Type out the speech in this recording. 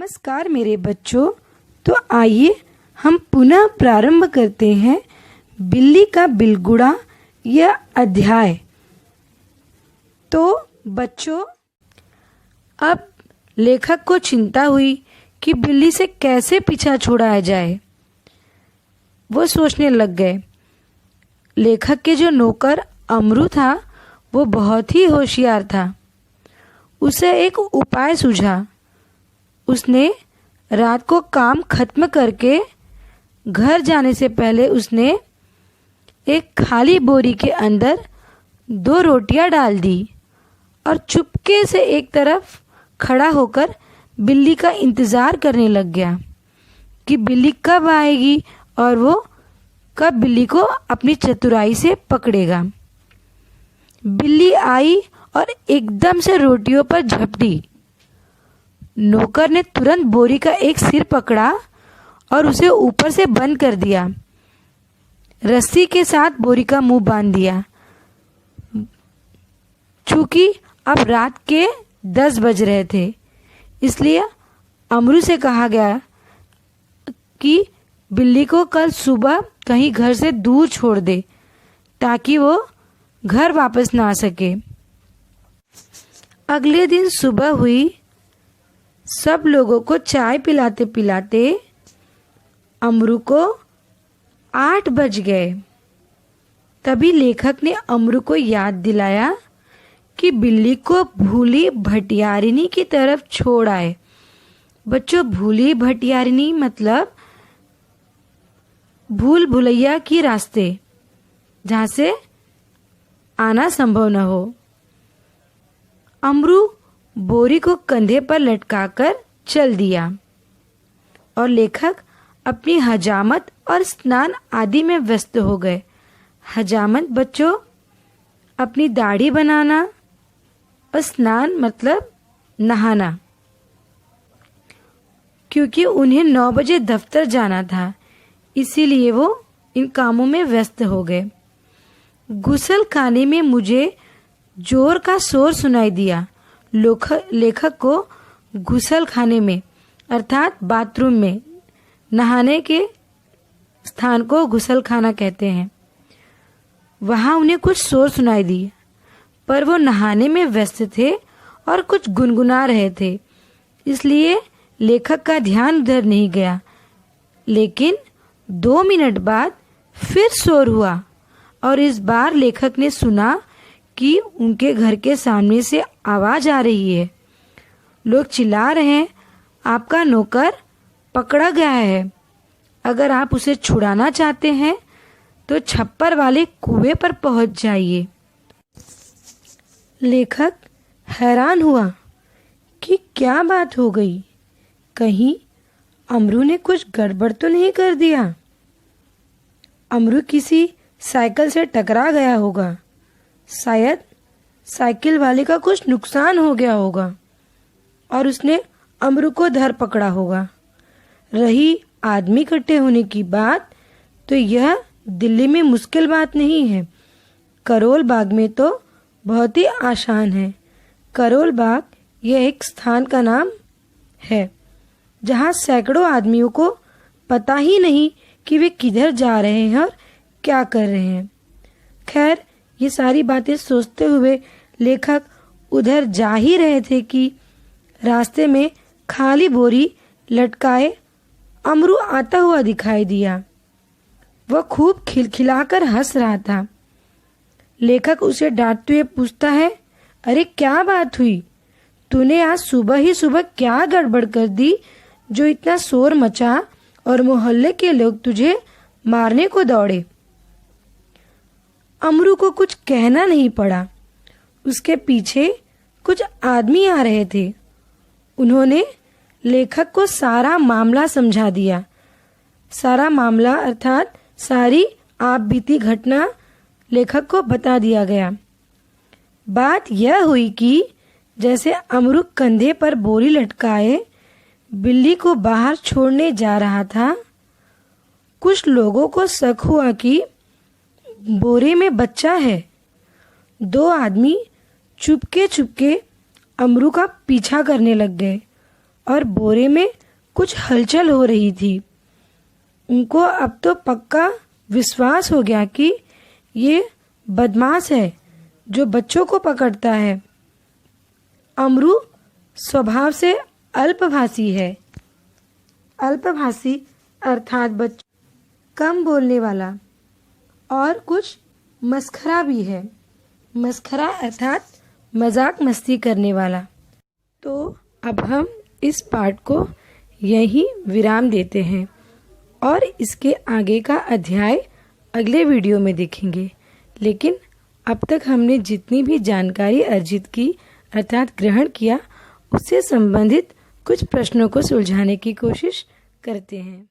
नमस्कार मेरे बच्चों। तो आइए हम पुनः प्रारंभ करते हैं बिल्ली का बिलगुड़ा यह अध्याय। तो बच्चों, अब लेखक को चिंता हुई कि बिल्ली से कैसे पीछा छुड़ाया जाए। वो सोचने लग गए। लेखक के जो नौकर अमरू था वो बहुत ही होशियार था। उसे एक उपाय सूझा। उसने रात को काम खत्म करके घर जाने से पहले उसने एक खाली बोरी के अंदर 2 रोटियां डाल दी और चुपके से एक तरफ खड़ा होकर बिल्ली का इंतज़ार करने लग गया कि बिल्ली कब आएगी और वो कब बिल्ली को अपनी चतुराई से पकड़ेगा। बिल्ली आई और एकदम से रोटियों पर झपटी। नौकर ने तुरंत बोरी का एक सिर पकड़ा और उसे ऊपर से बंद कर दिया। रस्सी के साथ बोरी का मुंह बांध दिया। चूंकि अब रात के 10 बज रहे थे, इसलिए अमरू से कहा गया कि बिल्ली को कल सुबह कहीं घर से दूर छोड़ दे ताकि वो घर वापस ना आ सके। अगले दिन सुबह हुई। सब लोगों को चाय पिलाते पिलाते अमरू को 8 बज गए। तभी लेखक ने अमरू को याद दिलाया कि बिल्ली को भूली भटियारिनी की तरफ छोड़ आए। बच्चों, भूली भटियारिनी मतलब भूल भुलैया की रास्ते, जहाँ से आना संभव न हो। अमरू बोरी को कंधे पर लटकाकर चल दिया और लेखक अपनी हजामत और स्नान आदि में व्यस्त हो गए। हजामत बच्चों, अपनी दाढ़ी बनाना, और स्नान मतलब नहाना, क्योंकि उन्हें 9 बजे दफ्तर जाना था, इसीलिए वो इन कामों में व्यस्त हो गए। गुसल खाने में मुझे जोर का शोर सुनाई दिया। लेखक को गुसल खाने में अर्थात बाथरूम में, नहाने के स्थान को गुसल खाना कहते हैं, वहां उन्हें कुछ शोर सुनाई दी, पर वो नहाने में व्यस्त थे और कुछ गुनगुना रहे थे, इसलिए लेखक का ध्यान उधर नहीं गया। लेकिन 2 मिनट बाद फिर शोर हुआ और इस बार लेखक ने सुना कि उनके घर के सामने से आवाज आ रही है। लोग चिल्ला रहे हैं, आपका नौकर पकड़ा गया है। अगर आप उसे छुड़ाना चाहते हैं तो छप्पर वाले कुएं पर पहुंच जाइए। लेखक हैरान हुआ कि क्या बात हो गई। कहीं अमरू ने कुछ गड़बड़ तो नहीं कर दिया। अमरू किसी साइकिल से टकरा गया होगा। शायद साइकिल वाले का कुछ नुकसान हो गया होगा और उसने अमरू को धर पकड़ा होगा। रही आदमी इकट्ठे होने की बात, तो यह दिल्ली में मुश्किल बात नहीं है। करोल बाग में तो बहुत ही आसान है। करोल बाग यह एक स्थान का नाम है जहां सैकड़ों आदमियों को पता ही नहीं कि वे किधर जा रहे हैं और क्या कर रहे हैं। खैर, ये सारी बातें सोचते हुए लेखक उधर जा ही रहे थे कि रास्ते में खाली बोरी लटकाए अमरू आता हुआ दिखाई दिया। वह खूब खिलखिलाकर हंस रहा था। लेखक उसे डांटते हुए पूछता है, अरे क्या बात हुई? तूने आज सुबह ही सुबह क्या गड़बड़ कर दी जो इतना शोर मचा और मोहल्ले के लोग तुझे मारने को दौड़े? अमरू को कुछ कहना नहीं पड़ा। उसके पीछे कुछ आदमी आ रहे थे। उन्होंने लेखक को सारा मामला समझा दिया। सारा मामला अर्थात सारी आप बीती घटना लेखक को बता दिया गया। बात यह हुई कि जैसे अमरू कंधे पर बोरी लटकाए बिल्ली को बाहर छोड़ने जा रहा था, कुछ लोगों को शक हुआ कि बोरे में बच्चा है। 2 आदमी चुपके चुपके अमरू का पीछा करने लग गए और बोरे में कुछ हलचल हो रही थी। उनको अब तो पक्का विश्वास हो गया कि ये बदमाश है जो बच्चों को पकड़ता है। अमरू स्वभाव से अल्पभाषी है। अल्पभाषी अर्थात बच्चों कम बोलने वाला और कुछ मस्खरा भी है। मस्खरा अर्थात मजाक मस्ती करने वाला। तो अब हम इस पाठ को यहीं विराम देते हैं और इसके आगे का अध्याय अगले वीडियो में देखेंगे। लेकिन अब तक हमने जितनी भी जानकारी अर्जित की अर्थात ग्रहण किया, उससे संबंधित कुछ प्रश्नों को सुलझाने की कोशिश करते हैं।